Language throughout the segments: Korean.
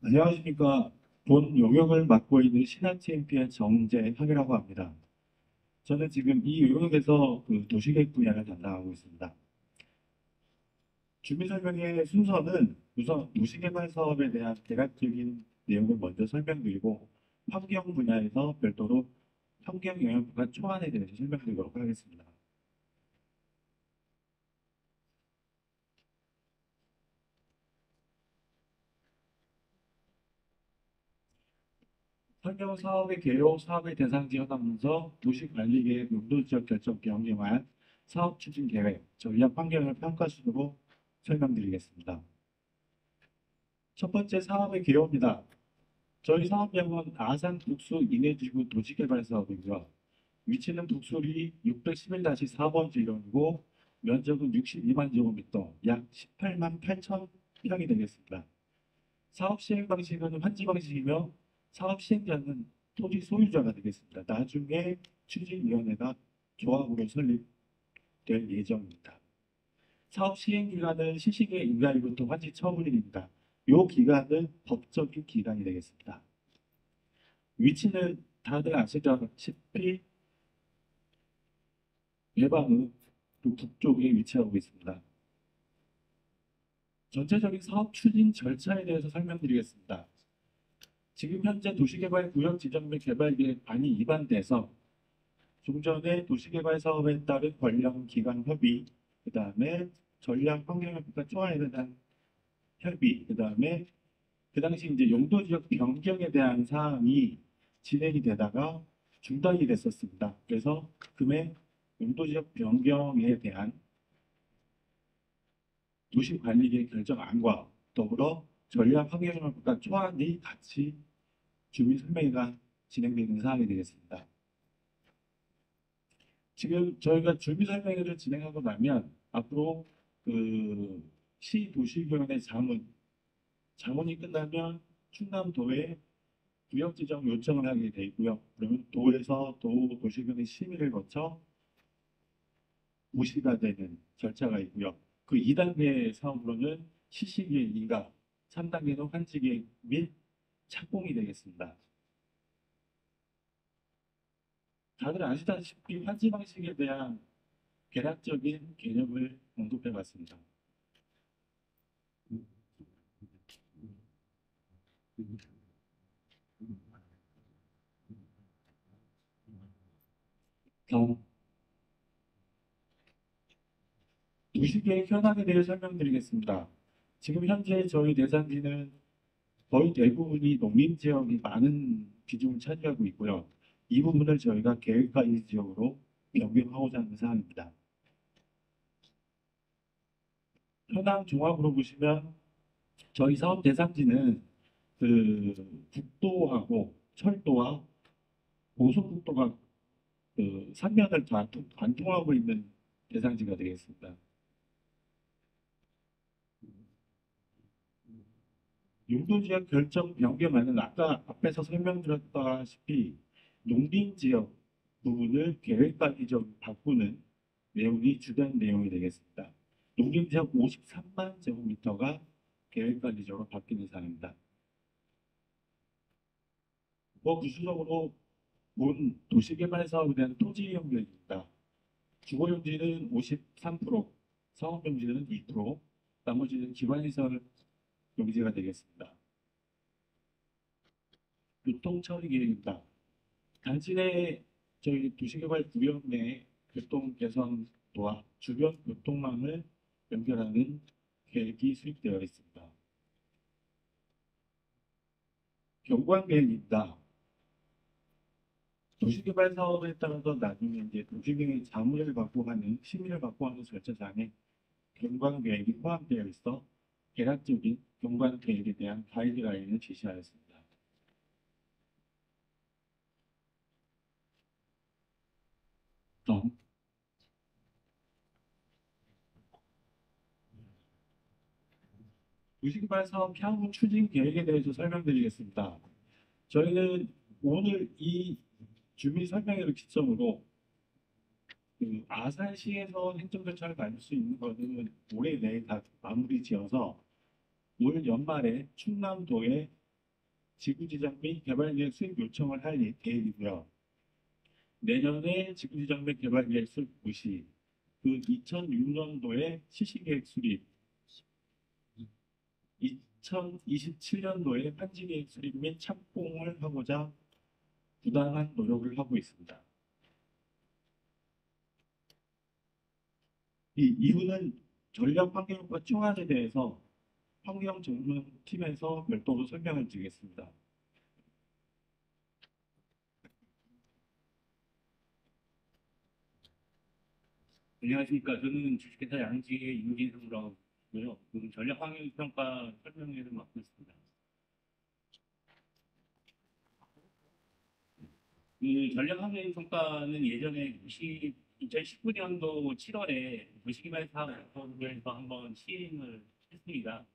안녕하십니까. 본 용역을 맡고 있는 신한CMP의 정재학이라고 합니다. 저는 지금 이 용역에서 도시계획 분야를 담당하고 있습니다. 준비설명의 순서는 우선 도시개발 사업에 대한 대략적인 내용을 먼저 설명드리고 환경 분야에서 별도로 환경영향부가 초안에 대해서 설명드리도록 하겠습니다. 환경 사업의 개요, 사업의 대상 지역하면서 도시관리계획, 용도지역 결정 경영안, 사업 추진 계획, 전략 환경을 평가 순으로 설명드리겠습니다. 첫 번째 사업의 개요입니다. 저희 사업명은 아산 북수 인해지구 도시개발 사업이고요. 위치는 북수리 611-4번 지점이고 면적은 62만 제곱미터, 약 18만 8천 평이 되겠습니다. 사업 시행 방식은 환지 방식이며 사업 시행자는 토지 소유자가 되겠습니다. 나중에 추진위원회가 조합으로 설립될 예정입니다. 사업 시행 기간은 시식의 인가일부터 환지 처분일입니다. 이 기간은 법적인 기간이 되겠습니다. 위치는 다들 아시다시피 예방의 북쪽에 위치하고 있습니다. 전체적인 사업 추진 절차에 대해서 설명드리겠습니다. 지금 현재 도시개발구역 지정 및 개발계획안이 입안돼서 종전의 도시개발 사업에 따른 관련 기관 협의, 그 다음에 전략 환경협의가 초안에 대한 협의, 그 다음에 그 당시 이제 용도지역 변경에 대한 사항이 진행이 되다가 중단이 됐었습니다. 그래서 금해 용도지역 변경에 대한 도시관리계획 결정안과 더불어 전략 환경협의가 초안이 같이 주민 설명회가 진행되는 사항이 되겠습니다. 지금 저희가 준비 설명회를 진행하고 나면 앞으로 시도시위원회 자문이 끝나면 충남도에 구역 지정 요청을 하게 돼 있고요. 그러면 도에서 도시경의 심의를 거쳐 고시가 되는 절차가 있고요. 그 2단계 사업으로는 시시계획 인가, 3단계는 환지계획 및 착공이 되겠습니다. 다들 아시다시피 환지 방식에 대한 개략적인 개념을 언급해 봤습니다. 어, 도시계획 현황에 대해 설명드리겠습니다. 지금 현재 저희 대산지는 거의 대부분이 농림지역이 많은 비중을 차지하고 있고요. 이 부분을 저희가 계획관리 지역으로 변경하고자 하는 사항입니다. 현황 종합으로 보시면 저희 사업 대상지는 국도하고 철도와 고속국도가 삼면을 다 관통하고 있는 대상지가 되겠습니다. 용도지역 결정 변경안은 아까 앞에서 설명드렸다시피 농림지역 부분을 계획관리지역으로 바꾸는 내용이 주된 내용이 되겠습니다. 농림지역 53만 제곱미터가 계획관리지역으로 바뀌는 사항입니다. 구체적으로 본 도시개발 사업에 대한 토지 이용 계획입니다. 주거용지는 53%, 상업용지는 2%, 나머지는 기반시설 용지가 되겠습니다. 교통처리 계획입니다. 단지 내 저희 도시개발 구역 내 교통 개선도와 주변 교통망을 연결하는 계획이 수립되어 있습니다. 경관 계획입니다. 도시개발 사업에 따라서 나중에 이제 도시계획 자문을 받고 하는 심의를 받고 하는 절차상에 경관 계획이 포함되어 있어 개략적인 경관 계획에 대한 가이드라인을 제시하였습니다. 또 도시개발 사업 향후 추진 계획에 대해서 설명드리겠습니다. 저희는 오늘 이 주민 설명회를 기점으로 아산시에서 행정절차를 밟을 수 있는 것은 올해 내에 다 마무리 지어서 올 연말에 충남도에 지구지정 및 개발계획 수립 요청을 할 계획이고요. 내년에 지구지정 및 개발계획 수립 무시, 그 2006년도에 실시계획 수립, 2027년도에 판지계획 수립 및 착공을 하고자 부당한 노력을 하고 있습니다. 이 이유는 전력 환경효과 청안에 대해서 환경전문팀에서 별도로 설명을 드리겠습니다. 안녕하십니까. 저는 주식회사 양지의 임진성으로 하고요. 전략환경평가 설명회를 맡고 있습니다. 전략환경평가는 예전에 2019년도 7월에 도시개발 사업에서 한번 시행을 했습니다.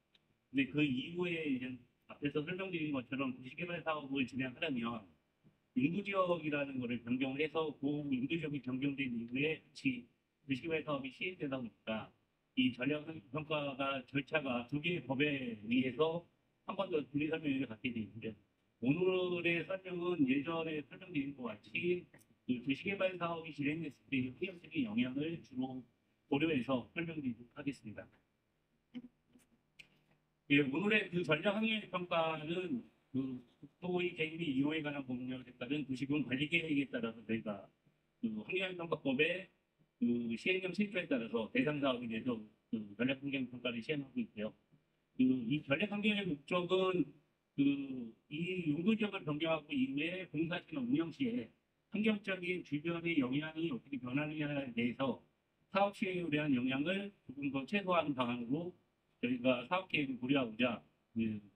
근데 그 이후에 이제 앞에서 설명드린 것처럼 도시개발 사업을 진행하려면 인구지역이라는 것을 변경을 해서 그 인구지역이 변경된 이후에 같이 도시개발 사업이 시행되다 보니까 이 전략평가가 절차가 두 개의 법에 의해서 한 번 더 분리 설명을 갖게 되어 있는데 오늘의 설명은 예전에 설명드린 것 같이 그 도시개발 사업이 진행됐을 때의 환경적인 영향을 주로 고려해서 설명드리도록 하겠습니다. 예, 오늘의 그 전략환경평가는 그 국토의 개입이 이용에 관한 법령에 따른 도시군 관리계획에 따라서 저희가 그 환경평가법의 그 시행령 7조에 따라서 대상 사업에 대해서 그 전략환경평가를 시행하고 있고요. 이 전략환경의 목적은 이 용도지역을 변경하고 이후에 공사시나 운영 시에 환경적인 주변의 영향이 어떻게 변하느냐에 대해서 사업 시행에 대한 영향을 조금 더 최소화하는 방안으로 저희가 사업 계획을 고려하고자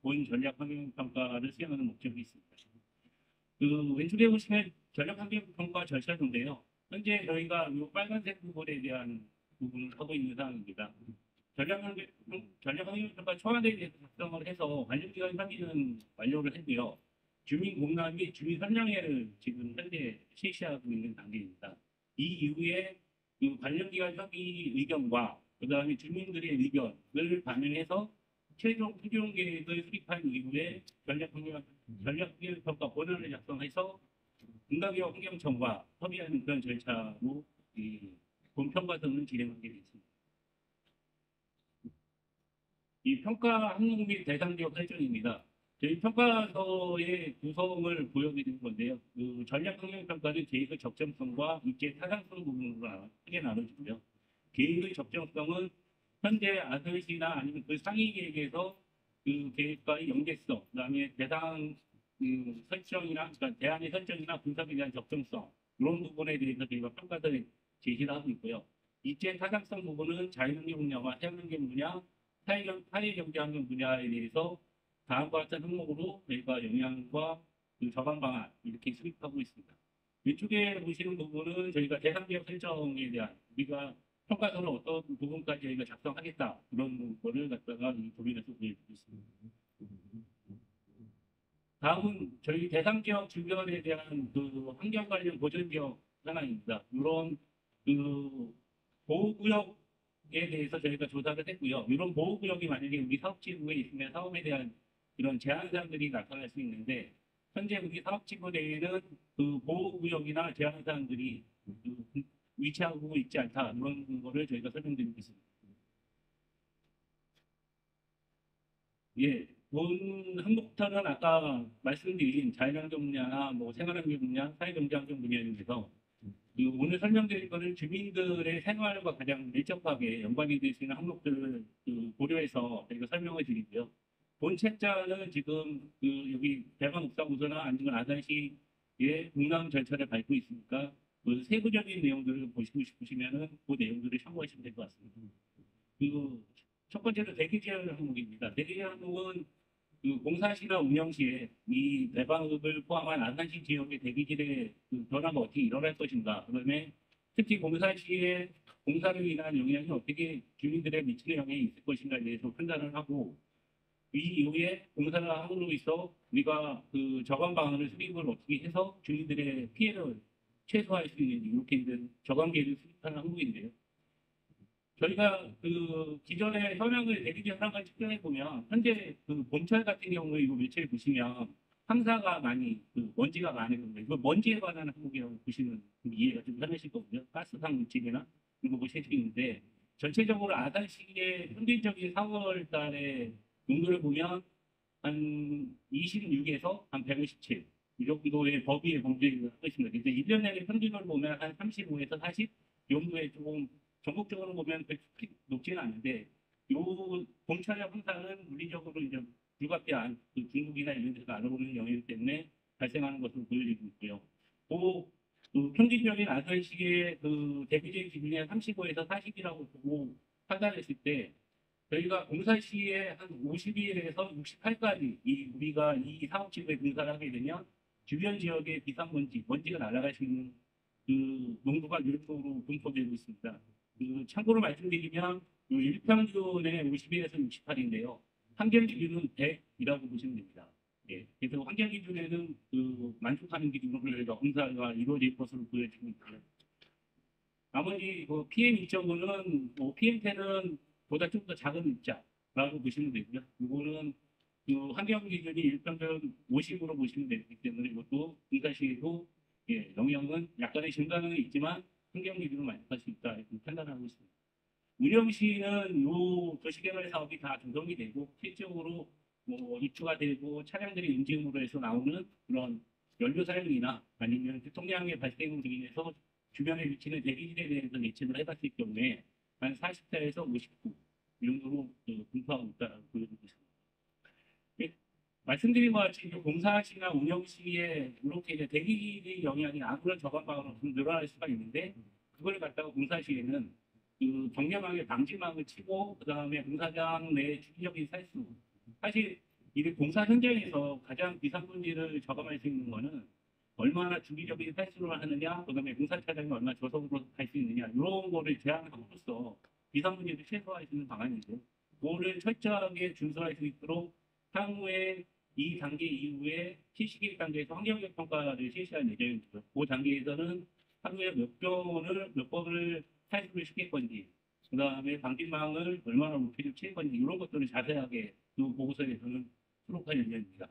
본 전략 환경 평가를 수행하는 목적이 있습니다. 왼쪽에 보시면 전략 환경 평가 절차인데요. 현재 저희가 이 빨간색 부분에 대한 부분을 하고 있는 상황입니다. 전략 환경 평가 초안에 대해서 작성을 해서 관련기관 협의는 완료를 했고요. 주민 공람 및 주민 설명회를 지금 현재 실시하고 있는 단계입니다. 이 이후에 그 관련기관 협의 의견과 그다음에 주민들의 의견을 반영해서 최종 수용 계획을 수립한 이후에 전략환경평가 본안을 작성해서 분과기업 환경청과 협의하는 그런 절차로 본 평가서는 진행하게 됐습니다. 이 평가 항목 및 대상지역 설정입니다. 저희 평가서의 구성을 보여드리는 건데요. 그 전략환경평가는 계획의 적정성과 입지 타당성 부분으로 크게 나눠지고요. 계획의 적정성은 현재 아설시나 아니면 그 상위 계획에서 그 계획과의 연계성, 그다음에 대상 설정이나 그러니까 대안의 설정이나 분석에 대한 적정성 이런 부분에 대해서 저희가 평가서를 제시를 하고 있고요. 입지 타당성 부분은 자연환경 분야와 태양환경 분야, 사회경제환경 분야에 대해서 다음과 같은 항목으로 저희가 영향과 그 저감 방안 이렇게 수립하고 있습니다. 왼쪽에 보시는 부분은 저희가 대상지역 설정에 대한 우리가 평가서는 어떤 부분까지 저희가 작성하겠다 그런 거를 갖다가 이 도면에서 보여드리고 있습니다. 다음은 저희 대상지역 주변에 대한 그 환경 관련 보전지역 하나입니다. 이런 그 보호구역에 대해서 저희가 조사를 했고요. 이런 보호구역이 만약에 우리 사업지구에 있으면 사업에 대한 이런 제한 사항들이 나타날 수 있는데 현재 우리 사업지구 내에는 그 보호구역이나 제한 사항들이 위치하고 있지 않다 이런 거를 저희가 설명드리고 있습니다. 예, 본 항목부터는 아까 말씀드린 자연환경 분야나 뭐 생활환경 분야, 사회경제환경 분야에 대해서 오늘 설명드린 거는 주민들의 생활과 가장 밀접하게 연관이 될 수 있는 항목들을 고려해서 저희가 설명을 드리고요. 본 책자는 지금 여기 대만 옥상우소나 아니면 아산시의 공람 절차를 밟고 있으니까 그 세부적인 내용들을 보시고 싶으시면은 그 내용들을 참고하시면 될 것 같습니다. 그리고 첫 번째로 대기지열 항목입니다. 대기지열 항목은 그 공사시나 운영시에 이 대방읍을 포함한 안산시 지역의 대기질의 변화가 어떻게 일어날 것인가. 그다음에 특히 공사 시에 공사로 인한 영향이 어떻게 주민들에 미치는 영향이 있을 것인가에 대해서 판단을 하고 이 이후에 공사를 함으로 있어 우리가 그 저감 방안을 수립을 어떻게 해서 주민들의 피해를 최소화할 수 있는지 이렇게 된 저감 계획을 수립하는 항목인데요. 저희가 그 기존의 현황을 대기지 현황을 측정해 보면 현재 그 봄철 같은 경우에 이 매체를 보시면 황사가 많이 먼지가 많이 있는데 이거 먼지에 관한 항목이라고 보시면 좀 이해가 좀 편하실 거고요. 가스상 물질이나 이런 거 보실 수 있는데 전체적으로 아산시의 평균적인 4월 달에 농도를 보면 한 26에서 한 157. 이 정도의 범위의 범죄를 하고 있습니다. 그래서 1년 내내 평균을 보면 한 35에서 40 정도의 조금 전국적으로 보면 그렇게 높지는 않은데 요 봄철의 황사는 물리적으로 이제 불가피한 중국이나 이런 데서 알아보는 영향 때문에 발생하는 것으로 보여지고 있고요. 그 평균적인 아산시의 대기질 기준이 35에서 40이라고 보고 판단했을 때 저희가 공사 시에 한 50일에서 68까지 우리가 이 사업지구에 공사를 하게 되면 주변 지역의 비상먼지, 먼지가 날아갈 수 있는 농도가 유럽으로 분포되고 있습니다. 참고로 말씀드리면 일평균의 51에서 68인데요. 환경 기준은 100이라고 보시면 됩니다. 예, 그래서 환경 기준에는 만족하는 기준으로 저희가 공사가 이루어질 것으로 보여지고 있고요. 나머지 PM 2.5는 PM10은 보다 좀 더 작은 입자라고 보시면 되고요. 이거는 환경 기준이 일평균 50으로 보시면 되기 때문에 이것도 공사 시에도 예, 영향은 약간의 증가는 있지만 환경 기준을 만족할 수 있다 이렇게 판단하고 있습니다. 운영 시는 이 도시개발 사업이 다 조정이 되고 실질적으로 입주가 되고 차량들이 인증으로 해서 나오는 그런 연료 사용이나 아니면 교통량의 발생으로 인해서 주변에 위치는 대기질에 대해서 예측을 해봤을 경우에 한 40대에서 59 이 정도로 분포하고 있다고 보여지고 있습니다. 예, 말씀드린 것 같이 공사 시나 운영 시에 이렇게 이제 대기질의 영향이 아무런 저감방으로 좀 늘어날 수가 있는데 그걸 갖다가 공사 시에는 경량하게 방지망을 치고 그다음에 공사장 내 주기적인 살수 사실 이 공사 현장에서 가장 비상문제를 저감할 수 있는 거는 얼마나 주기적인 살수를 하느냐 그다음에 공사 차량이 얼마나 저속으로 갈 수 있느냐 이런 거를 제한함으로써 비상문제를 최소화할 수 있는 방안인데 그거를 철저하게 준수할 수 있도록 향후에 이 단계 이후에 실시기 단계에서 환경적 평가를 실시할 예정입니다. 그 단계에서는 하루에 몇 번을 탈수를 시킬 건지, 그 다음에 방진망을 얼마나 높이를 칠 건지 이런 것들을 자세하게 그 보고서에서는 수록할 예정입니다.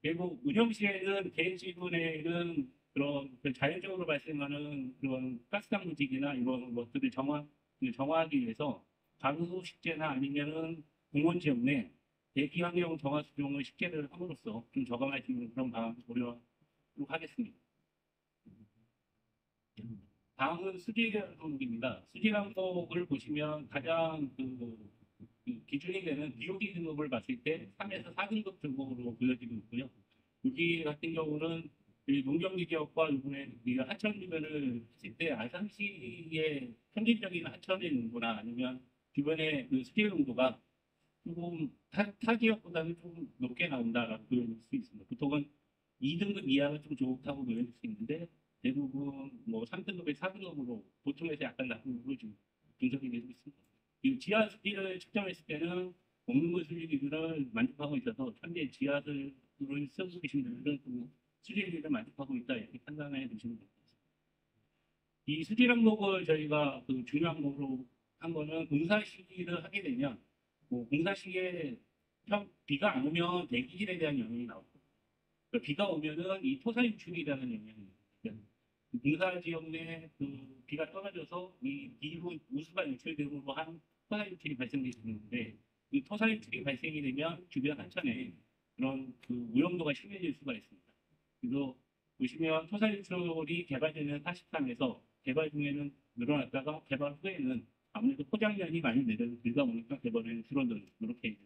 그리고 운영 시에는 개인 지분에는 그런 자연적으로 발생하는 그런 가스당 물질이나 이런 것들을 정화하기 위해서 가구 식재나 아니면은 공원 지역 내 대기 환경 정화 수종을 식재를 함으로써 좀 저감할 수 있는 그런 방안을 고려하도록 하겠습니다. 다음은 수질항목입니다. 수질항목을 보시면 가장 기준이 되는 BOD 등급을 봤을 때 3에서 4등급 등급으로 보여지고 있고요. 여기 같은 경우는 농경지 지역과 이번에 우리가 하천 주변을 했을 때 아산시의 평균적인 하천의 농도나 아니면 주변의 수질 농도가 조금 타 지역보다는 좀 높게 나온다라고 보여질 수 있습니다. 보통은 2등급 이하가 좀 좋다고 보여질 수 있는데 대부분 3등급에 4등급으로 보통에서 약간 낮은 부분을 좀 분석이 되고 있습니다. 이 지하 수질을 측정했을 때는 먹는 물 수질 기준을 만족하고 있어서 현재 지하수를 쓰고 계신 분들은 그 수질 기준을 만족하고 있다 이렇게 판단해 주시면 됩니다. 이 수질 항목을 저희가 중요한 항목으로 한 거는 공사 시기를 하게 되면 공사 시기에 비가 안 오면 대기질에 대한 영향이 나오고 비가 오면은 이 토사 유출이라는 영향이 있습니다. 공사 지역 내 비가 떨어져서 이 비로 우수가 유출되고 한 토사 유출이 발생될 수 있는데 이 토사 유출이 발생이 되면 주변 하천에 그런 오염도가 심해질 수가 있습니다. 그래서 보시면 토사 유출이 개발되는 43에서 개발 중에는 늘어났다가 개발 후에는 아무래도 포장량이 많이 늘다 보니까 개발을 줄어드는 이렇게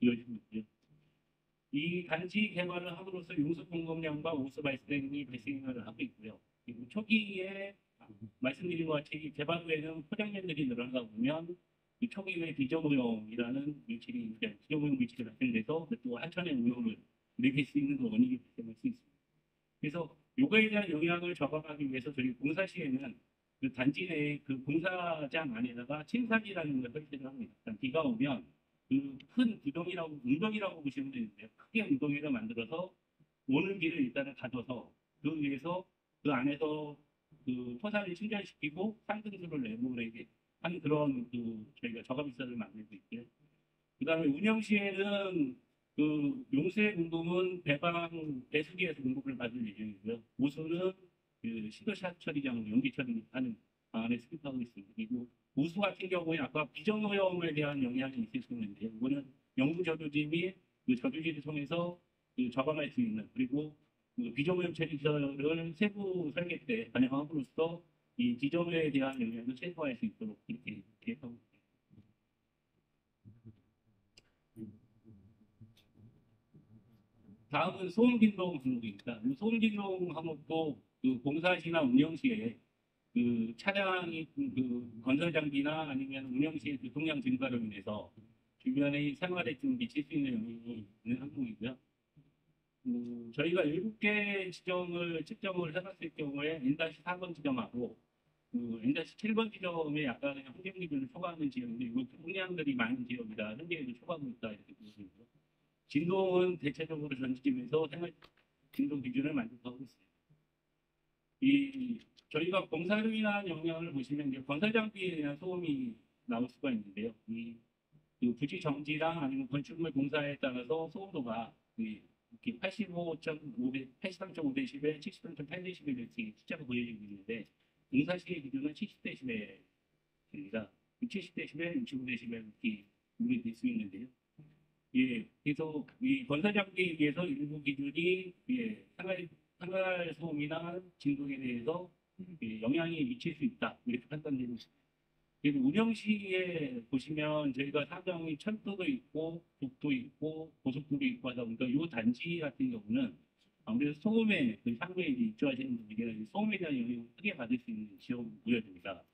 이어지고 있고요. 이 단지 개발을 함으로써 용수 공급량과 오수 발생이 발생을 하고 있고요. 그리고 초기에 말씀드린 것 같이 개발 후에는 포장량들이 늘어나다 보면 초기에 비저오염이라는 물질이 비저오염 물질이 발생돼서 또 하천의 오염을 일으킬 수 있는 원인이 발생할 수 있습니다. 그래서 요거에 대한 영향을 저감하기 위해서 저희 공사 시에는 단지 내 공사장 안에다가 침사기라는 걸 설치를 합니다. 비가 오면 큰 웅덩이라고 보시면 되는데요. 크게 웅덩이를 만들어서 오는 비를 일단은 가둬서 그 위에서 그 안에서 토사를 충전시키고 상승수를 내보내게 하는 그런 저희가 저감시설을 만들고 있고요. 그 다음에 운영 시에는 용수의 공급은 배수기에서 공급을 받을 예정이고요. 우수는 시도샷 처리장으로 연기 처리하는 방안에 수립하고 있습니다. 그리고 우수 같은 경우에 아까 비정오염에 대한 영향이 있을 수 있는데요. 이거는 영구 저주지 및 저주지를 통해서 저감할 수 있는, 그리고 비정오염 처리시설을 세부 설계 때 반영함으로써 이 지정오염에 대한 영향을 최소화할 수 있도록 이렇게 계획하고 있습니다. 다음은 소음진동 항목입니다. 이 소음진동 항목도 공사 시나 운영 시에 차량이 건설 장비나 아니면 운영 시의 교통량 증가로 인해서 주변의 생활에 좀 미칠 수 있는 영향이 있는 항목이고요. 저희가 7개 지점을 측정을 해봤을 경우에 N-4번 지점하고 N-7번 지점에 약간의 환경 기준을 초과하는 지역인데 이거 통량들이 많은 지역이다. 현재에도 초과하고 있다. 이렇게 보시고요. 진동은 대체적으로 전 지점에서 생활 진동 기준을 만족하고 있습니다. 저희가 공사로 인한 영향을 보시면 이제 건설 장비에 대한 소음이 나올 수가 있는데요. 부지 정지랑 아니면 건축물 공사에 따라서 소음도가 이렇게 83.5데시벨, 73.8데시벨 이렇게 숫자가 보여지고 있는데 공사 시의 기준은 70데시벨입니다. 70데시벨, 65데시벨 이렇게 구분될 수 있는데요. 예, 그래서 이 건설 장비에 의해서 일부 기준이 생활 소음이나 진동에 대해서 영향이 미칠 수 있다 이렇게 판단되고 있습니다. 그리고 운영 시에 보시면 저희가 사정이 철도도 있고 국도 있고 고속도로 있고 하다 보니까 이 단지 같은 경우는 아무래도 소음에 향후에 입주하시는 분들이 소음에 대한 영향을 크게 받을 수 있는 지역으로 보여집니다.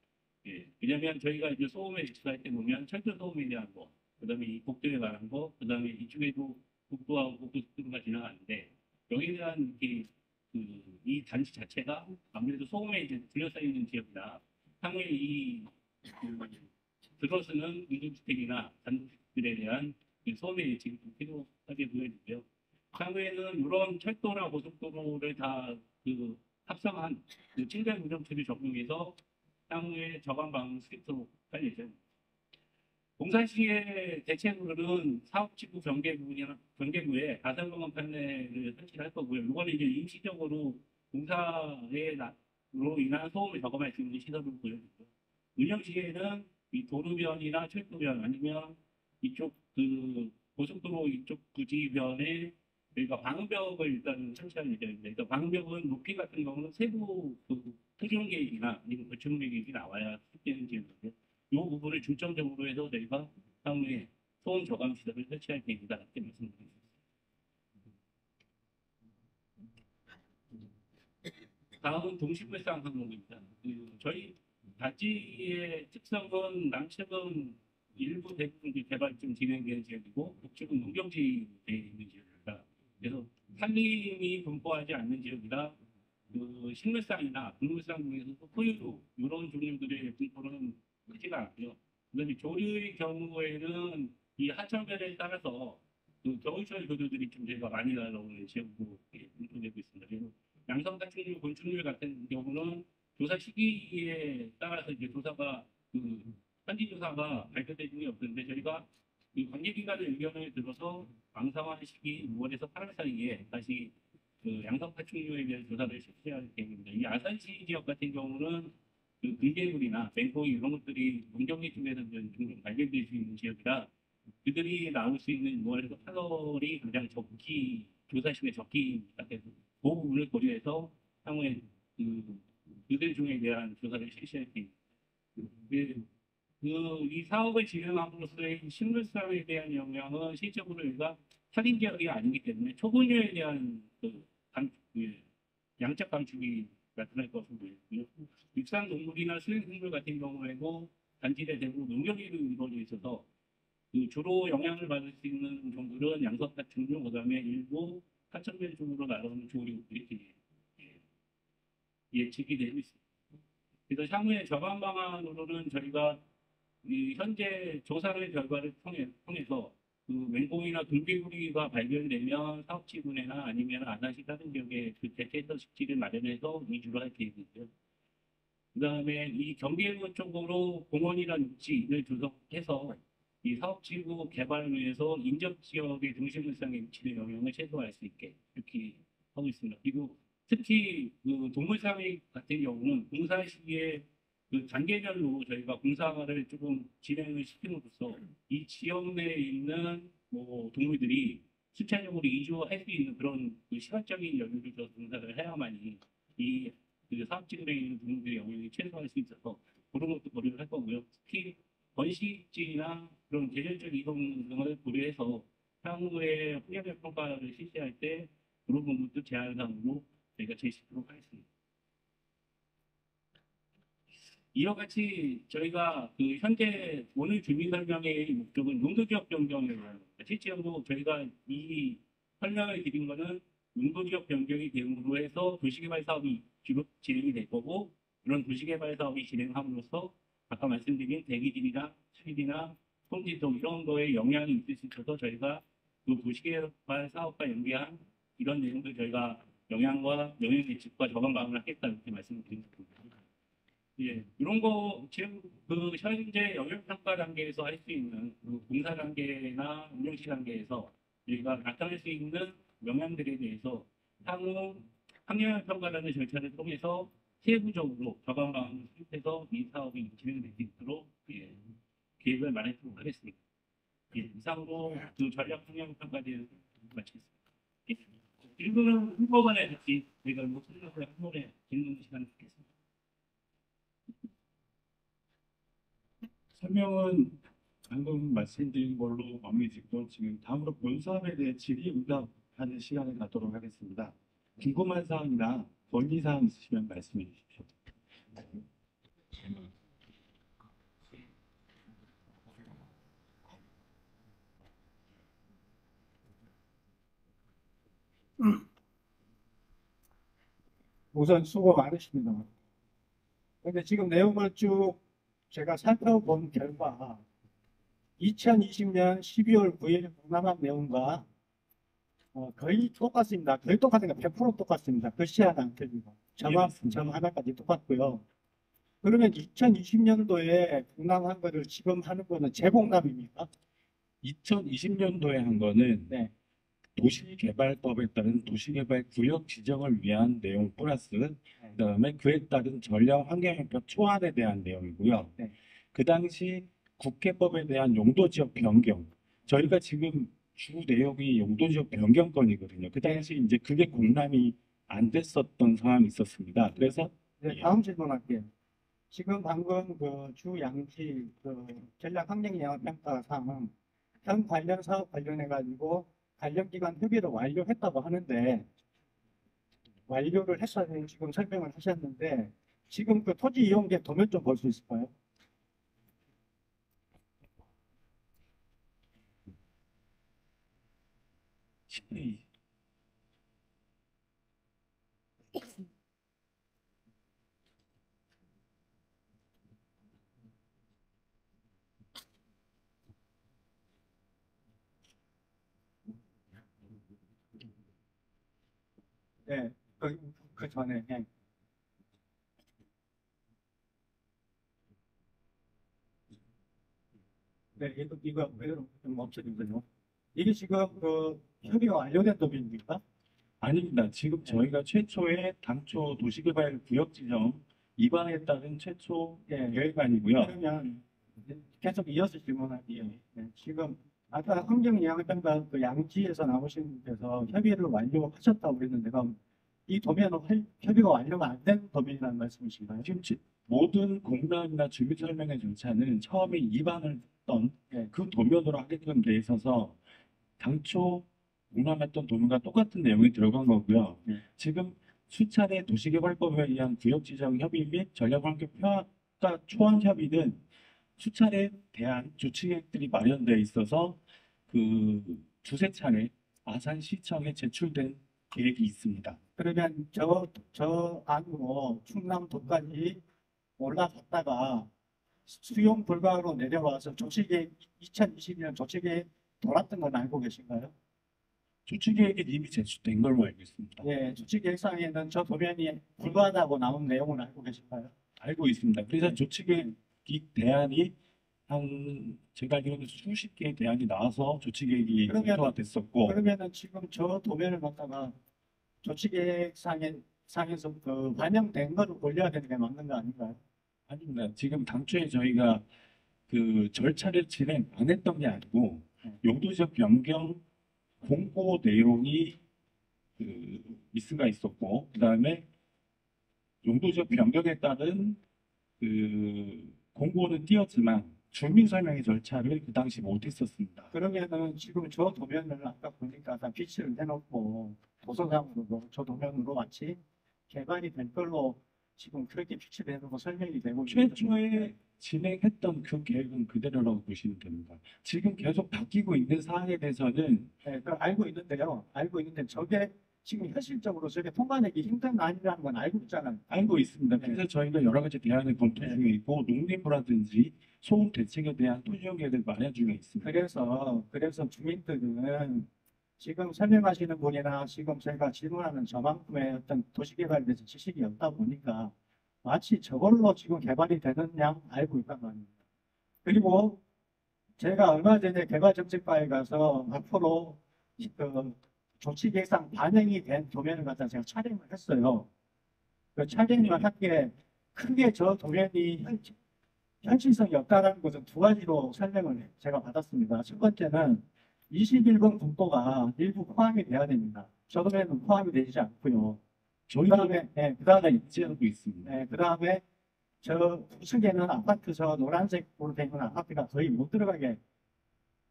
예, 왜냐하면 저희가 이제 소음에 집중할 때 보면 철도 소음에 대한 거, 그다음에 이 국도에 관한 거, 그다음에 이쪽에도 국도하고 고속도로가 지나가는데 여기에 대한 이 단지 자체가 아무래도 소음에 이제 둘러싸여 있는 지역이라 향후에 들어서는 임대주택이나 단독주택들에 대한 소음의 예측이 좀 필요하게 보여지고요. 향후에는 이런 철도나 고속도로를 다 합성한 층간 운영체를 적용해서 향후에 저감 방을 수립토록 할 예정입니다. 공사 시에 대책으로는 사업지구 경계구에 가상공원 판넬을 설치할 거고요. 이거는 이제 임시적으로 공사로 인한 소음을 저감할 수 있는 시설로 보여지고요. 운영 시에는 이 도로변이나 철도변 아니면 이쪽 고속도로 이쪽 부지변에 저희가 방음벽을 일단 설치할 예정입니다. 그러니까 방음벽은 높이 같은 경우는 세부 토종 계획이나 아니면 건축물 계획이 나와야 수립되는 지역인데 이 부분을 중점적으로 해서 저희가 향후에 소음 저감 시설을 설치할 계획이다 이렇게 말씀드리겠습니다. 다음은 동식물상 항목입니다. 저희 단지의 특성은 남측은 일부 대부분 개발 좀 진행되는 지역이고 북측은 농경지에 있는 지역입니다. 그래서 산림이 분포하지 않는 지역이라 식물상이나 동물상 중에서도 포유류 이런 종류들의 분포는 크지가 않고요. 그다음에 조류의 경우에는 이 하천변에 따라서 겨울철 조류들이 좀 저희가 많이 날아오는 지역으로 분포되고 있습니다. 그래서 양성사촌류, 곤충류 같은 경우는 조사 시기에 따라서 이제 조사가 현지 조사가 발표된 적이 없는데 저희가 관계기관의 의견을 들어서 왕성한 시기 6월에서 8월 사이에 다시 양성파충류에 대한 조사를 실시할 계획입니다. 이 아산시 지역 같은 경우는 금괴물이나 맹꽁이 이런 것들이 농경지 쪽에서 종종 발견될 수 있는 지역이라 그들이 나올 수 있는 6월에서 8월이 가장 조사 시기의 적기입니다. 그래서 그 부분을 고려해서 향후에 그들 중에 대한 조사를 실시할 계획입니다. 이 사업을 진행함으로써의 식물성에 대한 영향은 실적으로 우리가 살인 지역이 아니기 때문에 초분류에 대한 양적 감축이 나타날 것으로 보이고요. 육상 동물이나 수행생물 같은 경우에도 단지 내 대부분 농경지로 이루어져 있어서 주로 영향을 받을 수 있는 종들은 양석사충류, 그다음에 일부 하천변 쪽으로 날아오는 조류 이렇게 예측이 되고 있습니다. 그래서 향후에 저감 방안으로는 저희가 현재 조사의 결과를 통해서 맹꽁이나 돌개구리가 발견되면 사업지구내나 아니면 아산시 다른 지역에 대체해서 식지를 마련해서 이주를 할 계획이고요. 그 다음에 이 경계구 쪽으로 공원이나 육지를 조성해서 이 사업지구 개발을 위해서 인접 지역의 중심물상에 미치는 영향을 최소화할 수 있게 이렇게 하고 있습니다. 그리고 특히 그 동물사회 같은 경우는 공사 시기에 그 단계별로 저희가 공사를 조금 진행을 시킴으로써 이 지역 내에 있는 뭐 동물들이 순차적으로 이주할 수 있는 그런 그 시간적인 여유를 줘서 공사를 해야만이 이그 사업지구에 있는 동물들의 영향을 최소화할 수 있어서 그런 것도 고려를 할 거고요. 특히 번식지나 그런 계절적 이동 등을 고려해서 향후에 환경적 평가를 실시할 때 그런 부분도 제한상으로 저희가 제시하도록 하겠습니다. 이와 같이 저희가 그 현재 오늘 주민 설명의 목적은 용도지역 변경이라는 겁니다. 실제로 저희가 이 설명을 드린 거는 용도지역 변경이 대응으로 해서 도시개발 사업이 주로 진행이 될 거고, 그런 도시개발 사업이 진행함으로써 아까 말씀드린 대기질이나 수질이나 토지동 이런 거에 영향이 있을 수 있어서 저희가 그 도시개발 사업과 연계한 이런 내용들 저희가 영향과 영향 예측과 저감 방안을 하겠다 이렇게 말씀드립니다. 예, 이런 거 지금 그 현재 영역평가 단계에서 할 수 있는 그 공사 단계나 운영시 단계에서 저희가 나타낼 수 있는 영향들에 대해서 향후 환경평가라는 절차를 통해서 세부적으로 저감 방안을 수립해서 이 사업이 진행될 수 있도록 계획을 마련하도록 하겠습니다. 예, 이상으로 그 전략 환경평가에 대해서 마치겠습니다. 예, 질문은 한꺼번에 같이 저희가 뭐 설명을 한 번에 질문 시간을 갖겠습니다. 설명은 방금 말씀드린 걸로 마무리 짓고 지금 다음으로 본 사업에 대해 질의응답하는 시간을 갖도록 하겠습니다. 궁금한 사항이나 건의 사항 있으시면 말씀해 주십시오. 우선 수고 많으십니다. 근데 지금 내용을 쭉 제가 살펴본 결과 2020년 12월 9일 동남아 내용과 거의 똑같습니다. 거의 똑같은 거 100% 똑같습니다. 글씨 하나 안 틀리고 점 하나까지 똑같고요. 그러면 2020년도에 공람한 거를 지금 하는 거는 재공람입니까? 2020년도에 한 거는 네. 도시개발법에 따른 도시개발 구역 지정을 위한 내용 플러스 그다음에 그에 따른 전략 환경협력 초안에 대한 내용이고요. 네. 그 당시 국회법에 대한 용도지역 변경, 저희가 지금 주 내용이 용도지역 변경 건이거든요. 그 당시 이제 그게 공람이 안 됐었던 상황이 있었습니다. 그래서 네, 다음 질문할게요. 지금 방금 그 주 양지 그 전략 환경 영향 평가 사항은 현 관련 사업 관련해 가지고 관련 기관 협의를 완료했다고 하는데 완료를 했어요. 지금 설명을 하셨는데 지금 그 토지 이용계 도면 좀 볼 수 있을까요? 네, 그 전에 네. 네, 이거 그대로 좀 멈춰주세요. 이게 지금 그 협의가 완료된 도면입니까? 아닙니다. 지금 저희가 최초의 당초 도시개발 구역 지정 입안에 따른 최초 네. 계획안이고요. 그러면 계속 이어서 질문할게요. 네, 지금 아까 환경영향평가 그 양지에서 나오신 분께서 협의를 완료하셨다고 그랬는데 그럼 이 도면은 협의가 완료가 안 된 도면이라는 말씀이신가요? 지금 모든 공람이나 주민 설명의 절차는 처음에 입안을 했던 네. 그 도면으로 하게끔 돼 있어서 당초 공람했던 도면과 똑같은 내용이 들어간 거고요. 네. 지금 수차례 도시개발법에 의한 구역지정 협의 및 전략환경평가 초안 협의는 수차례 대한 조치계획들이 마련되어 있어서 그 두세 차례 아산시청에 제출된 계획이 있습니다. 그러면 저 안으로 충남도까지 올라갔다가 수용 불가로 내려와서 조치계획 2020년 조치계획 돌았던 건 알고 계신가요? 조치계획이 이미 제출된 걸로 알고 있습니다. 네, 조치계획상에는 저 도면이 불가하다고 나온 내용을 알고 계신가요? 알고 있습니다. 그래서 네. 조치계획 대안이 제가 알기로는 수십 개의 대안이 나와서 조치 계획이 그러면은- 검토가 됐었고, 그러면은 지금 저 도면을 갖다가 조치계획상에서 그 반영된 거를 올려야 되는 게 맞는 거 아닌가요? 아닙니다. 지금 당초에 저희가 그 절차를 진행 안 했던 게 아니고, 용도지역 변경 공고 내용이 그 미스가 있었고, 그 다음에 용도지역 변경에 따른 그 공고는 띄었지만 주민 설명의 절차를 그 당시 못했었습니다. 그러면은 지금 저 도면을 아까 보니까 다 비치를 해놓고 도서상으로도 저 도면으로 마치 개발이 될 걸로 지금 그렇게 비치를 해놓고 설명이 되고 최초에 진행했던 그 계획은 그대로라고 보시면 됩니다. 지금 계속 바뀌고 있는 사항에 대해서는 네, 그 알고 있는데요. 알고 있는데 저게 지금 현실적으로 저게 통과내기 힘든 아니라는 건 알고 있잖아요. 알고 있습니다. 네. 그래서 저희가 여러 가지 대안을 검토 네. 중에 있고 농림부라든지 소음 대책에 대한 토지용 계획을 마련 중에 있습니다. 그래서 주민들은 지금 설명하시는 분이나 지금 저희가 질문하는 저만큼의 어떤 도시개발에 대해서 지식이 없다 보니까 마치 저걸로 지금 개발이 되는 양 알고 있단 말입니다. 그리고 제가 얼마 전에 개발정책과에 가서 앞으로 그 조치계획상 반영이 된 도면을 갖다 제가 촬영을 했어요. 그 촬영을 한 게 크게 저 도면이 현실성이 없다는 것은 두 가지로 설명을 제가 받았습니다. 첫 번째는 21번 국도가 일부 포함이 돼야 됩니다. 저 도면은 포함이 되지 않고요. 저희도 그다음에 인지하고 있습니다. 그다음에 저 우측에는 아파트 저 노란색으로 된 있는 아파트가 거의 못 들어가게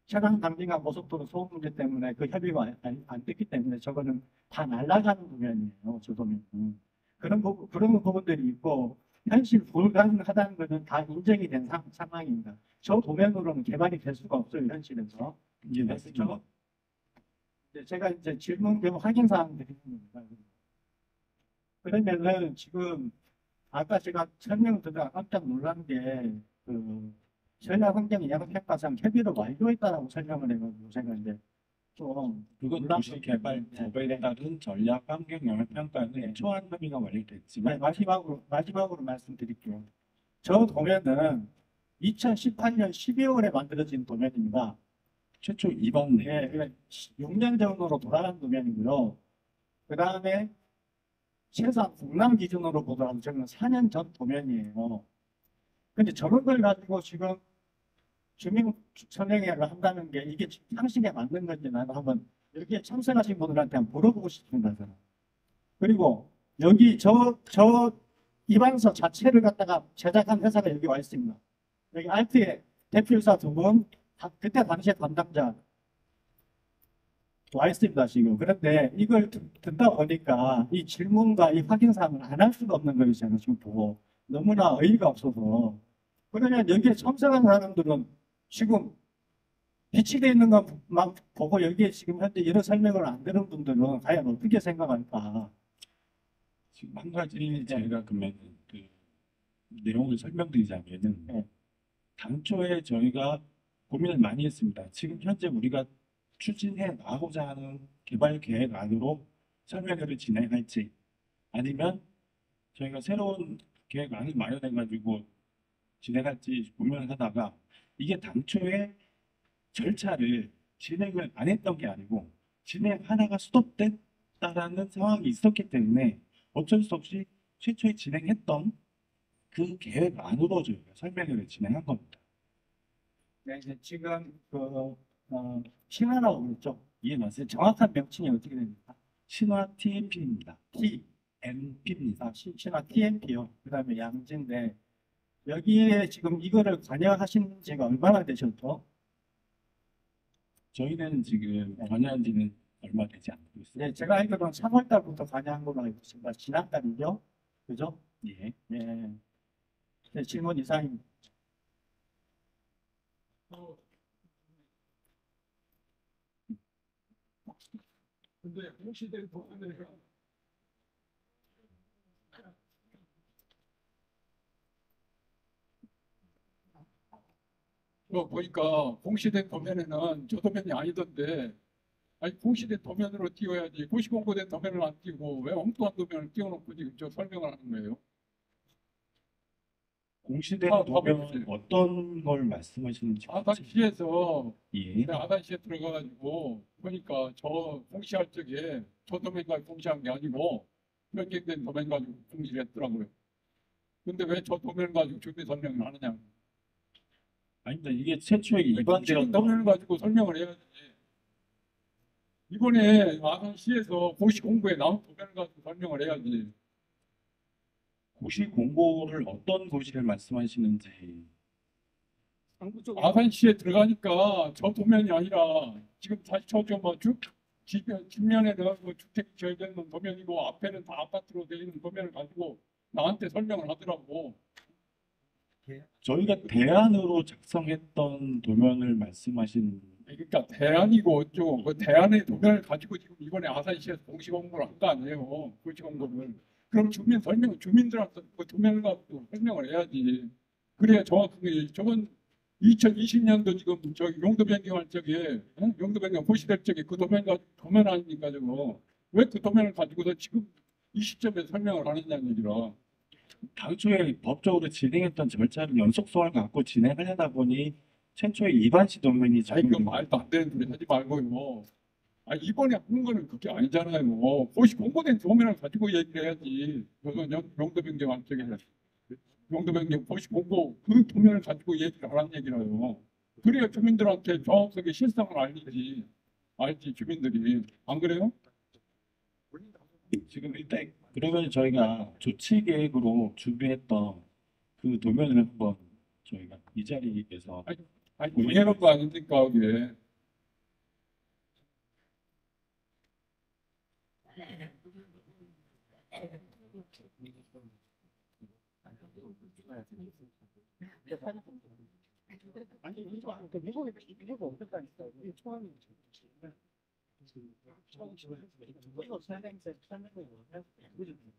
차량 당진과 고속도로 소음 문제 때문에 그 협의가 안 됐기 때문에 저거는 다 날아가는 도면이에요. 저 도면은. 그런 부분들이 있고 현실 불가능하다는 것은 다 인정이 된 상황입니다. 저 도면으로는 개발이 될 수가 없어요. 현실에서. 예, 맞습니다. 제가 이제 질문 겸 확인 사항 드립니다. 그러면은 지금 아까 제가 설명 듣다가 깜짝 놀란 게그 전략환경영향평가상 협의를 완료했다라고 설명을 해가지고 제가 이제 좀 그건 놀랐어요. 도시개발 법에 따른 전략 환경 영향 평가는 초안 협의가 네, 완료됐지만 마지막으로 말씀드릴게요. 저 도면은 2018년 12월에 만들어진 도면입니다. 최초 이번 네, 그러니까 6년 전으로 돌아간 도면이고요. 그 다음에 최소한 국남 기준으로 보더라도 저는 4년 전 도면이에요. 근데 저런 걸 가지고 지금 주민 설명회를 한다는 게 이게 상식에 맞는 건지 나는 한번 여기에 참석하신 분들한테 한번 물어보고 싶습니다. 저는. 그리고 여기 저 입안서 자체를 갖다가 제작한 회사가 여기 와 있습니다. 여기 알트의 대표이사 두 분, 그때 당시에 담당자 와 있습니다, 지금. 그런데 이걸 듣다 보니까 이 질문과 이 확인사항을 안 할 수가 없는 거예요, 저는 지금 보고. 너무나 어이가 없어서. 그러면 여기에 참석한 사람들은 지금 비치되어 있는 것만 보고 여기에 지금 현재 이런 설명을 안 들은 분들은 과연 어떻게 생각할까? 지금 한 가지 제가 그러면 그 내용을 설명드리자면은 네. 당초에 저희가 고민을 많이 했습니다. 지금 현재 우리가 추진해 나가고자 하는 개발 계획 안으로 설명회를 진행할지 아니면 저희가 새로운 계획안을 마련해 가지고 진행할지 고민을 하다가 이게 당초에 절차를 진행을 안 했던 게 아니고 진행하다가 스톱됐다라는 상황이 있었기 때문에 어쩔 수 없이 최초에 진행했던 그 계획 안으로 저희가 설명회를 진행한 겁니다. 네, 이제 지금 신화라고 그랬죠. 이해 맞습니다. 정확한 명칭이 어떻게 됩니까? 신화 TMP입니다. T, NP입니다. 신화 TMP요. 그 다음에 양진데 여기에 지금 이거를 관여하신 지가 얼마나 되셨죠? 저희는 지금 관여한 지는 얼마 되지 않고 있습니다. 네, 제가 알기로는 3월 달부터 관여한 걸로 알고 있습니다. 지난달이죠? 그죠? 예. 네. 네, 질문 이상입니다. 근데 공시된 도면을 보니까 공시된 도면에는 저 도면이 아니던데, 아니 공시된 도면으로 띄워야지 고시공고된 도면을 안 띄우고 왜 엉뚱한 도면을 띄워놓고 지금 저 설명을 하는 거예요? 공시된 다 도면 봐보세요. 어떤 걸 말씀하시는지. 아산시에서 예. 아산시에 들어가가지고 보니까 저 공시할 적에 저 도면 가지고 공시한 게 아니고 변경된 도면 가지고 공시를 했더라고요. 근데 왜 저 도면 가지고 준비 설명을 하느냐? 아닙니다. 이게 최초에 지금 입안되었던 도면을 가지고 설명을 해야지. 이번에 아산시에서 고시 공부에 나온 도면을 가지고 설명을 해야지. 고시 공고를 어떤 고시를 말씀하시는지. 아산시에 들어가니까 저 도면이 아니라 지금 다시 저뭐 뒷면에는 뭐 주택이 지어져 있는 도면이고 앞에는 다 아파트로 되어 있는 도면을 가지고 나한테 설명을 하더라고. 저희가 대안으로 작성했던 도면을 말씀하신. 그러니까 대안이고 어쩌고 그 대안의 도면을 가지고 지금 이번에 아산시에서 공시 공부를 한 거 아니에요. 공시 공부를. 그럼 주민들한테 그 도면을 가지고 설명을 해야지. 그래야 정확하게 저건 2020년도 지금 저기 용도 변경할 적에 용도 변경 고시될 적에 그 도면 아닙니까 저거 왜 그 도면을 가지고서 지금 이 시점에 설명을 하느냐는 얘기라. 당초에 법적으로 진행했던 절차를 연속성을 갖고 진행하려다 보니 최초의 입안시 도면이 아이 그 작용. 말도 안 되는 소리 하지 말고요. 아 이번에 한 거는 그게 아니잖아요. 고시 공고된 도면을 가지고 얘기를 해야지. 그건 용도 변경할 적에 용도 변경 고시 공고 그 도면을 가지고 얘기를 하라는 얘기라요. 그래야 주민들한테 정확하게 실상을 알지 주민들이. 안 그래요? 지금 일단 그러면 저희가 조치 계획으로 준비했던 그 도면을 한번 저희가 이 자리에서 아니 당연한 거 아닙니까 그게. 아니 미국 어떻다니까 이게 초안이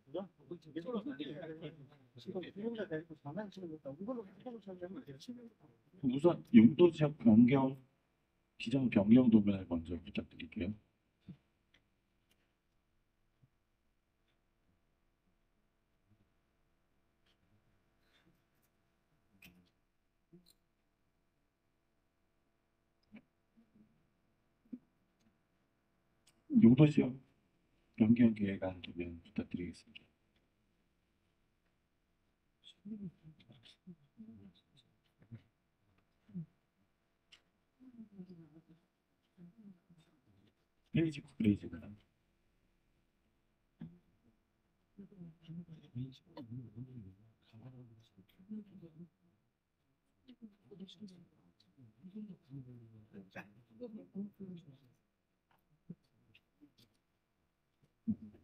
이거 지금 비용자 데리고 장난치는 거 이걸로 해보고 설명을 우선 용도 지역 변경 기존 변경 도면을 먼저 부탁드릴게요. 용도 지역 변경 계획안 도면 부탁드리겠습니다. 페이지 9페이지입니다.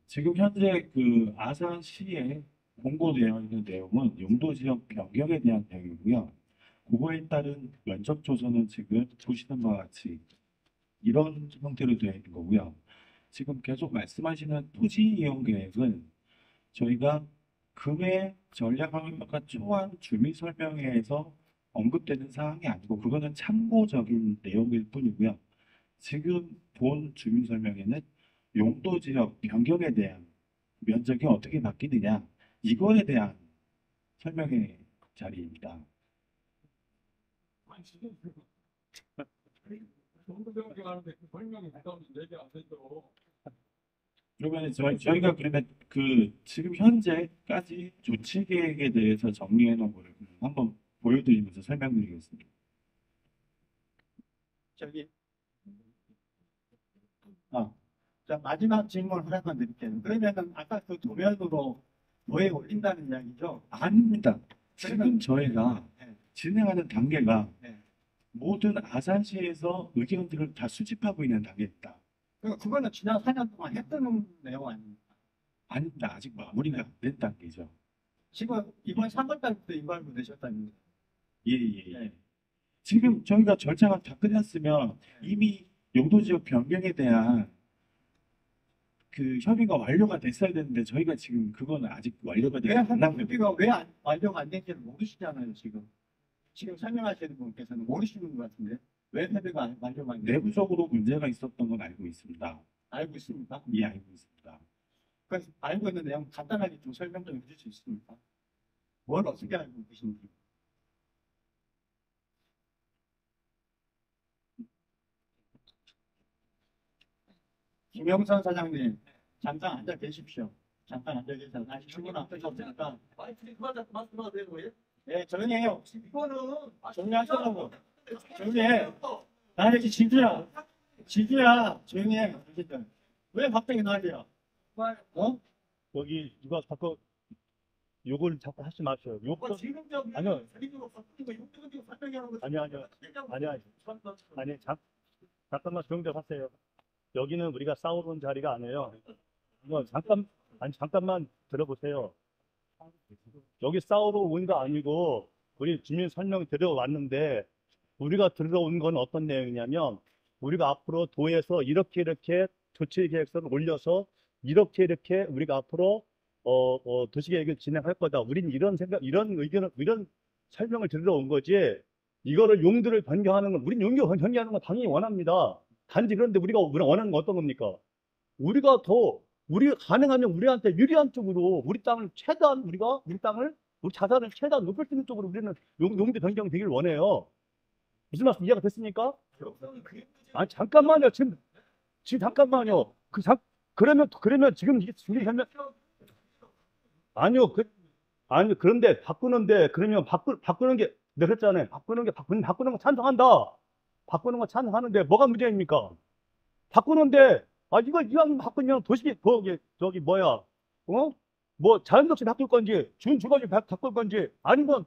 지금 현재 그 아산시에 공고되어 있는 내용은 용도지역 변경에 대한 내용이고요. 그거에 따른 면적 조서는 지금 보시는 바와 같이 이런 형태로 되어 있는 거고요. 지금 계속 말씀하시는 토지 이용 계획은 저희가 금해 전략환경평가 초안 주민 설명회에서 언급되는 사항이 아니고 그거는 참고적인 내용일 뿐이고요. 지금 본 주민 설명회는 용도 지역 변경에 대한 면적이 어떻게 바뀌느냐 이거에 대한 설명의 자리입니다. 용도 변경하는데 그 설명이 나오는 얘기 안 되죠. 그러면 저희가 그러면 그 지금 현재까지 조치 계획에 대해서 정리해 놓은 거를 한번 보여드리면서 설명드리겠습니다. 저기 자 마지막 질문 하나만 드릴게요. 그러면은 아까 그 도면으로 도에 올린다는 이야기죠? 아닙니다. 지금 저희가 네. 진행하는 단계가 네. 모든 아산시에서 의견들을 다 수집하고 있는 단계입니다. 그러니까 그거는 지난 4년 동안 했던 내용 아닙니까? 아닙니다. 아직 마무리가 안 된 단계죠. 지금 이번 3월 달부터 인발부 되셨다는 예, 예, 예. 네. 지금 저희가 절차가 다 끝났으면 이미 용도지역 변경에 대한 그 협의가 완료가 됐어야 되는데 저희가 지금 그거는 아직 완료가 되지 않았는데 우리가 왜 완료가 안 된지를 모르시잖아요 지금. 지금 설명하시는 분께서는 모르시는 것 같은데 왜 협의가 완료가 안 됐는지 내부적으로 문제가 있었던 건 알고 있습니다. 알고 있습니까? 예, 알고 있습니다. 그래서 알고 있는 내용 간단하게 좀 설명 좀 해줄 수 있습니까? 뭘 어떻게 알고 계신지. 김영선 사장님, 잠깐 앉아 계십시오. 잠깐 앉아 계세요. 다시 출근 안 끝났으니까. 예, 조용히 해요. 조용히 하시라고. 조용히 해. 나 여기 지주야. 지주야. 조용히 해. 어쨌든. 왜 갑자기 난리야? 어? 여기 누가 자꾸 욕을 자꾸 하지 마세요. 욕도 아니요. 아니 잠깐만 조용히 하세요. 여기는 우리가 싸우는 자리가 아니에요. 이거 잠깐만 들어보세요. 여기 싸우러 온 거 아니고 우리 주민 설명 들어왔는데 우리가 들어온 건 어떤 내용이냐면 우리가 앞으로 도에서 이렇게 조치 계획서를 올려서 이렇게 우리가 앞으로 도시계획을 진행할 거다. 우린 이런 생각, 이런 의견을, 이런 설명을 들으러 온 거지. 이거를 용도를 변경하는 건, 우린 용도 변경하는 건 당연히 원합니다. 단지 그런데 우리가 원하는 건 어떤 겁니까? 우리가 가능하면 우리한테 유리한 쪽으로 우리 땅을 최대한 우리 자산을 최대한 높일 수 있는 쪽으로 우리는 용도 변경 되길 원해요. 무슨 말씀 이해가 됐습니까? 아니, 잠깐만요. 지금 잠깐만요. 그러면 지금 이게 준비하면 아니요. 그런데 그러면 바꾸는 게 내가 그랬잖아요. 바꾸는 거 찬성한다. 바꾸는 거 찬성하는데 뭐가 문제입니까? 바꾸는데 이왕 바꾸면 뭐 자연적으로 바꿀 건지 준주거지 바꿀 건지 아니면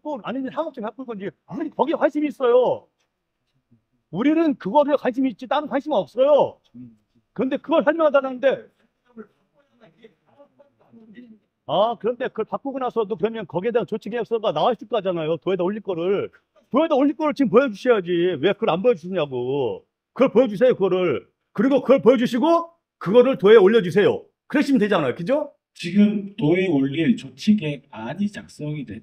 상업적으로 바꿀 건지 거기에 관심이 있어요. 우리는 그거에 관심이 있지 다른 관심 없어요. 그런데 그걸 설명하다는데 그런데 그걸 바꾸고 나서도 그러면 거기에 대한 조치 계획서가 나와 있을 거잖아요. 도에다 올릴 거를 지금 보여주셔야지. 왜 그걸 안 보여주시냐고. 그걸 보여주세요. 그리고 그걸 보여주시고 그거를 도에 올려주세요. 그러시면 되잖아요. 그죠? 지금 도에 올릴 조치계획안이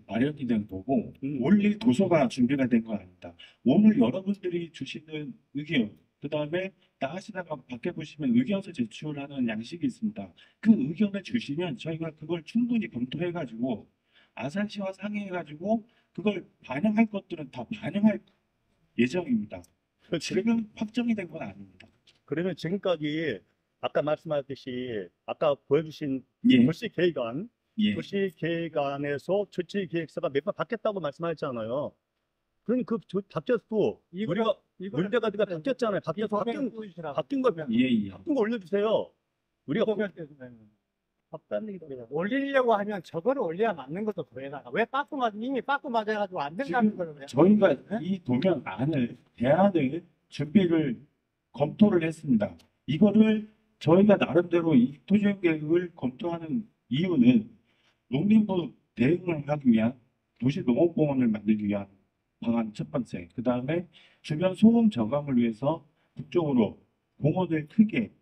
마련이 된 거고 올릴 도서가 준비가 된 거 아닙니다. 오늘 여러분들이 주시는 의견, 그 다음에 나가시다가 밖에 보시면 의견서 제출하는 양식이 있습니다. 그 의견을 주시면 저희가 그걸 충분히 검토해가지고 아산시와 상의해가지고 그걸 반영할 것들은 다 반영할 예정입니다. 지금 확정이 된 건 아닙니다. 그러면 지금까지 아까 말씀하셨듯이 아까 보여주신 예. 도시계획안 예. 도시계획안에서 조치계획서가 몇 번 바뀌었다고 말씀하셨잖아요. 그러니 바뀌었고 우리가 문제가 바뀌었잖아요. 바뀐 거 예. 올려주세요. 우리가 올리려고 하면 저거를 올려야 맞는 것도 도에다가 왜 이미 빠꾸 맞아가지고 안 된다는 걸 왜? 저희가 이 대안을 준비를 검토를 했습니다. 이거를 저희가 나름대로 이 토지계획을 검토하는 이유는 농림부 대응을 하기 위한 도시농업공원을 만들기 위한 방안 첫 번째, 그 다음에 주변 소음 저감을 위해서 북쪽으로 공원을 크게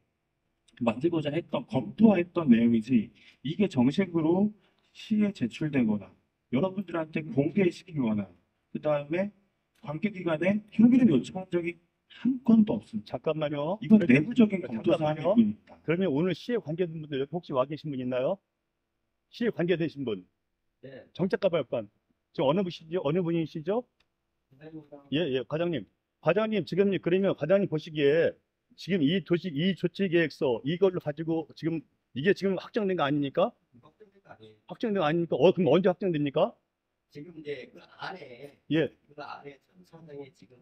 만들고자 검토했던 내용이지 이게 정식으로 시에 제출되거나 여러분들한테 공개시키거나 그 다음에 관계기관에 협의를 요청한 적이 한 건도 없습니다. 잠깐만요. 이건 내부적인 검토 사항일 잠깐만요. 뿐입니다. 그러면 오늘 시에 관계된 분들 여기 혹시 와 계신 분 있나요? 시에 관계되신 분? 네. 정책가발관. 지금 어느 분이시죠? 예, 과장님. 지금 그러면 과장님 보시기에 지금 이 조치계획서 이걸로 가지고 이게 지금 확정된 거 아닙니까? 걱정된 거 아니에요. 확정된 거 아닙니까? 그럼 언제 확정됩니까? 지금 이제 그 안에 예. 그 안에 상당히 지금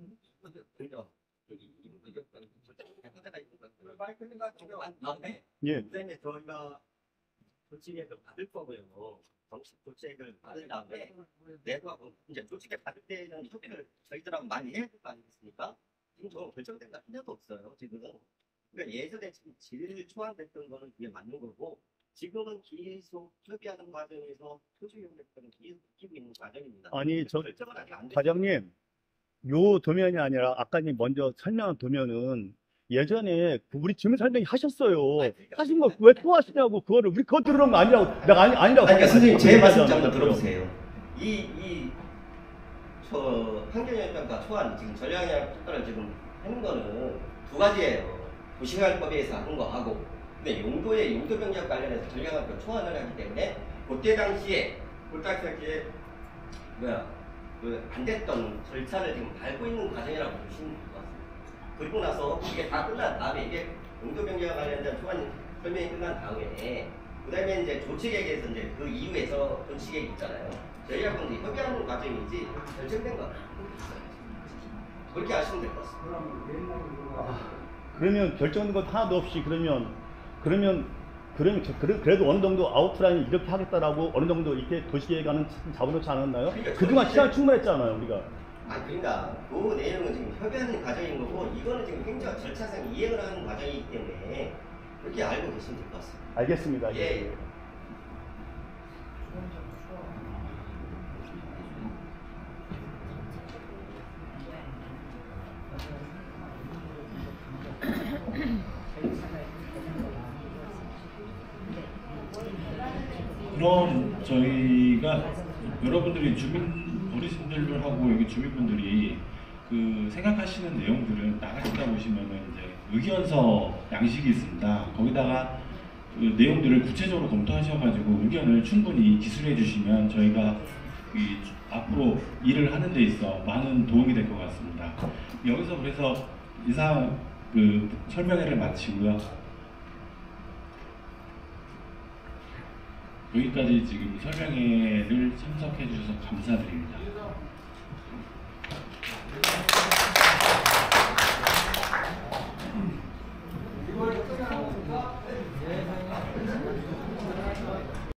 그죠? 여기 이분들과 해가 있는 것들을 밝히는가 조금만 다음에 예. 그다음에 저희가 조치계획을 받을 거고요. 정식 조치계획을 받은 다음에 내부하고 이제 조치계획 받을 때는 협의를 저희들하고 많이 해야 될 거 아니겠습니까? 지금 저 결정된 거 하나도 없어요. 지금은. 그러니까 예전에 지금 질 초안됐던 거는 그게 맞는 거고 지금은 계속 협의하는 과정에서 토지용역들은 계속 바뀌고 있는 과정입니다. 아니, 결정은 아직 안 됐어요. 과장님, 요 도면이 아니라 아까님 먼저 설명한 도면은 예전에 우리 주민 설명이 하셨어요. 하신 거 왜 또 하시냐고. 우리 그거 들으는 거 아니라고. 내가 아니라고. 그러니까 선생님 제 말씀 좀 하잖아요. 들어보세요. 환경영향평가 초안 지금 전략영향 평가를 지금 하는 거는 두 가지예요. 도시개발법에 의해서 하는 거 하고, 근데 용도 변경 관련해서 전략영향평가 초안을 하기 때문에 그때 당시에 안 됐던 절차를 지금 밟고 있는 과정이라고 보시면 될 것 같습니다. 그리고 나서 이게 다 끝난 다음에 이게 용도 변경과 관련된 초안 설명이 끝난 다음에 그다음에 이제 조치계획에서 이제 그 이후에서 조치계획 있잖아요. 저희하고 이제 협의하는 과정이지 결정된 건 아니에요. 그렇게 아시면 될 것 같습니다. 그러면 결정된 것 하나도 없이 그러면 그래도 어느 정도 아웃라인 이렇게 하겠다라고 어느 정도 이렇게 도시계획안은 잡아놓지 않았나요? 그러니까 그동안 저희 시간 충분했잖아요, 우리가. 그러니까 그 내용은 지금 협의하는 과정인 거고 이거는 지금 행정 절차상 이행을 하는 과정이기 때문에 그렇게 알고 계시면 될 것 같습니다. 알겠습니다. 예. 그럼 저희가 여러분들이 어르신들하고 여기 주민분들이 그 생각하시는 내용들은 나가시다 보시면은 이제 의견서 양식이 있습니다. 거기다가 그 내용들을 구체적으로 검토하셔가지고 의견을 충분히 기술해 주시면 저희가 이 앞으로 일을 하는 데 있어 많은 도움이 될 것 같습니다. 여기서 그래서 이상 그 설명회를 마치고요. 여기까지 지금 설명회를 참석해 주셔서 감사드립니다.